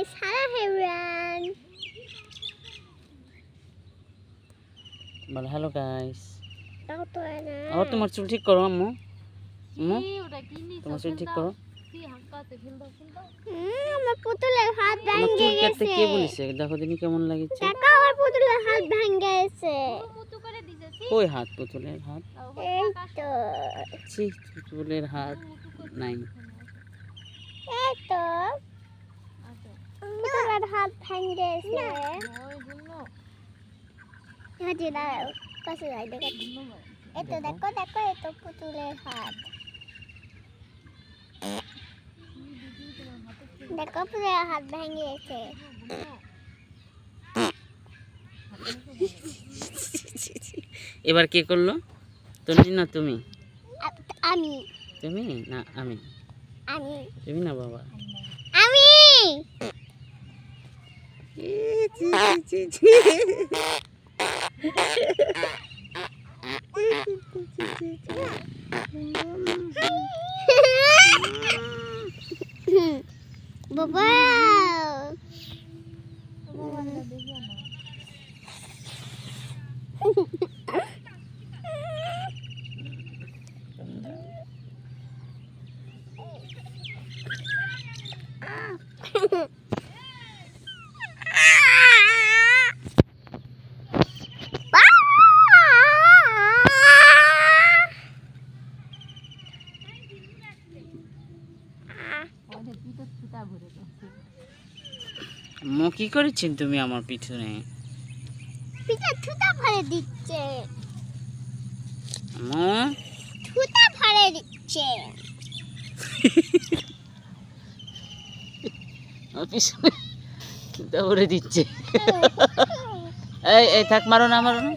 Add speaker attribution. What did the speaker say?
Speaker 1: guys, hello everyone.
Speaker 2: Ball hello guys.
Speaker 1: Ako to na.
Speaker 2: আবার তোমার চুল ঠিক করো আম্মু। আম্মু
Speaker 3: ওটা কি নিছ
Speaker 2: তোমার চুল ঠিক করো।
Speaker 3: কি হাঁকাতে ফেলদাও
Speaker 1: আমার পুতুলের হাত
Speaker 2: আমার
Speaker 1: ভেঙে
Speaker 2: চুল কাটতে
Speaker 1: গেছে।
Speaker 2: কে বলেছে? দেখো দিনি কেমন লাগছে।
Speaker 1: দেখো আমার পুতুলের হাত ভেঙে গেছে।
Speaker 3: মুতু করে দিতেছি
Speaker 2: কই হাত পুতুলের হাত?
Speaker 1: এই তো।
Speaker 2: ছি পুতুলের হাত নাই।
Speaker 1: এই তো। পুতুলের হাত ভেঙে গেছে।
Speaker 3: ওই জন্য
Speaker 1: হাজি না কাছে যাই দেখো। এই তো দেখো দেখো এই তো পুতুলের হাত। দেখো পুতুলের হাত ভেঙে গেছে।
Speaker 2: এবার কে করলো? তুমি না তুমি?
Speaker 1: আমি
Speaker 2: তুমি না আমি?
Speaker 1: আমি
Speaker 2: তুমি না বাবা?
Speaker 1: আমি বাবা
Speaker 2: মো কি করেছেন তুমি আমার পিছনে?
Speaker 1: পিঠা থুতা ভরে দিচ্ছে
Speaker 2: মো
Speaker 1: থুতা ভরে দিচ্ছে
Speaker 2: আমার পিছনে কিটা ভরে দিচ্ছে। এই এই থাক মারো না মারো না।